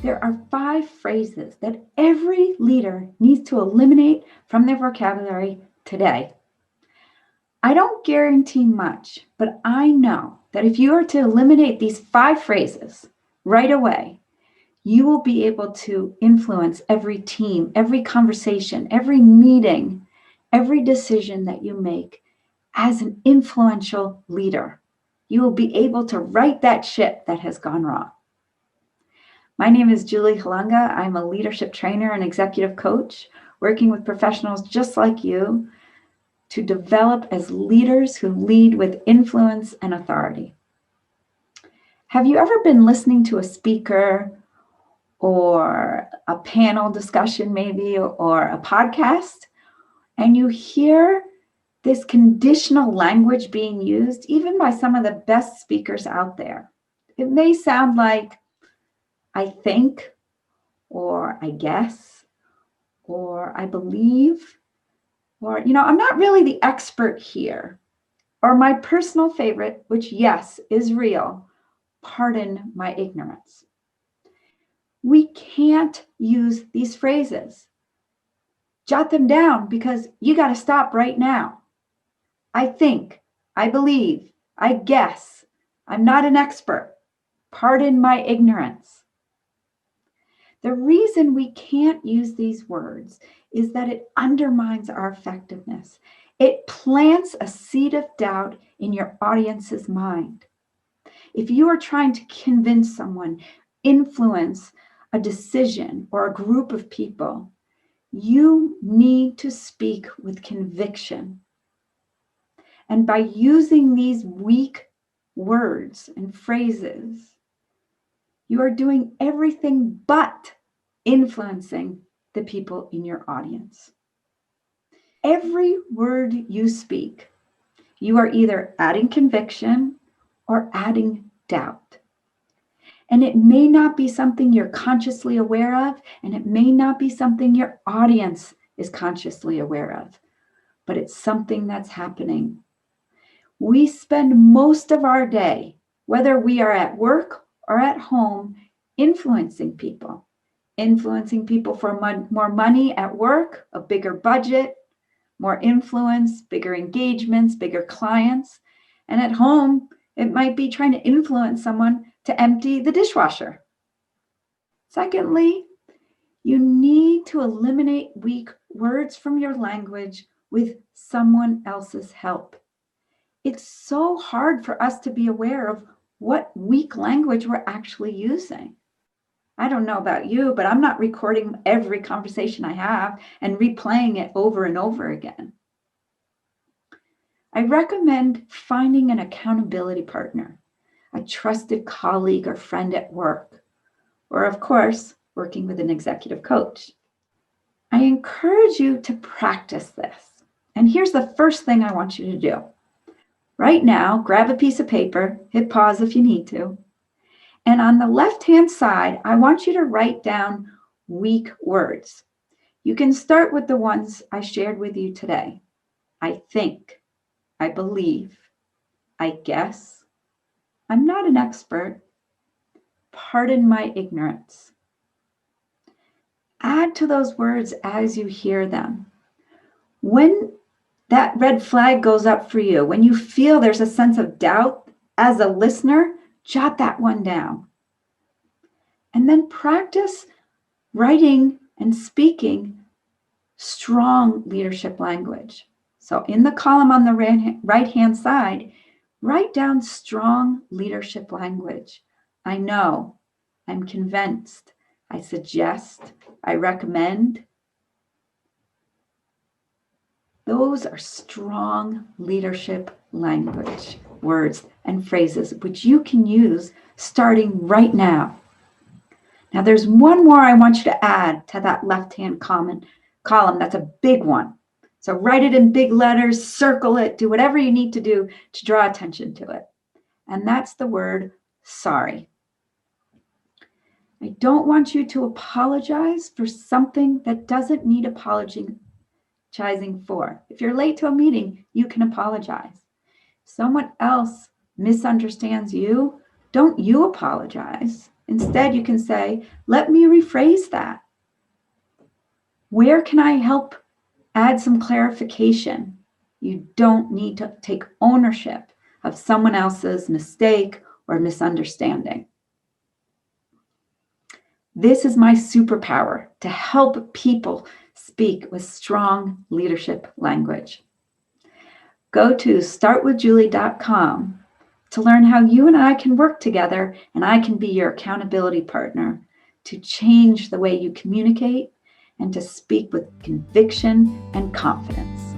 There are 5 phrases that every leader needs to eliminate from their vocabulary today. I don't guarantee much, but I know that if you are to eliminate these 5 phrases right away, you will be able to influence every team, every conversation, every meeting, every decision that you make as an influential leader. You will be able to right that ship that has gone wrong. My name is Julie Halunga. I'm a leadership trainer and executive coach working with professionals just like you to develop as leaders who lead with influence and authority. Have you ever been listening to a speaker or a panel discussion maybe, or a podcast, and you hear this conditional language being used even by some of the best speakers out there? It may sound like, I think, or I guess, or I believe, or, I'm not really the expert here. Or my personal favorite, which, yes, is real, pardon my ignorance. We can't use these phrases. Jot them down because you got to stop right now. I think, I believe, I guess, I'm not an expert. Pardon my ignorance. The reason we can't use these words is that it undermines our effectiveness. It plants a seed of doubt in your audience's mind. If you are trying to convince someone, influence a decision or a group of people, you need to speak with conviction. And by using these weak words and phrases, you are doing everything but influencing the people in your audience. Every word you speak, you are either adding conviction or adding doubt. And it may not be something you're consciously aware of, and it may not be something your audience is consciously aware of, but it's something that's happening. We spend most of our day, whether we are at work or at home, influencing people for more money at work, a bigger budget, more influence, bigger engagements, bigger clients. And at home, it might be trying to influence someone to empty the dishwasher. Secondly, you need to eliminate weak words from your language with someone else's help. It's so hard for us to be aware of what weak language we're actually using. I don't know about you, but I'm not recording every conversation I have and replaying it over and over again. I recommend finding an accountability partner, a trusted colleague or friend at work, or of course, working with an executive coach. I encourage you to practice this. And here's the first thing I want you to do. Right now, grab a piece of paper, hit pause if you need to. And on the left-hand side, I want you to write down weak words. You can start with the ones I shared with you today. I think, I believe, I guess, I'm not an expert, pardon my ignorance. Add to those words as you hear them. When that red flag goes up for you, when you feel there's a sense of doubt as a listener, jot that one down. And then practice writing and speaking strong leadership language. So in the column on the right-hand side, write down strong leadership language. I know, I'm convinced, I suggest, I recommend. Those are strong leadership language, words and phrases, which you can use starting right now. Now, there's one more I want you to add to that left-hand column. That's a big one. So write it in big letters, circle it, do whatever you need to do to draw attention to it. And that's the word sorry. I don't want you to apologize for something that doesn't need apologizing for. If you're late to a meeting, you can apologize. If someone else misunderstands you, don't you apologize. Instead, you can say, let me rephrase that. Where can I help add some clarification? You don't need to take ownership of someone else's mistake or misunderstanding. This is my superpower, to help people speak with strong leadership language. Go to startwithjulie.com to learn how you and I can work together, and I can be your accountability partner to change the way you communicate and to speak with conviction and confidence.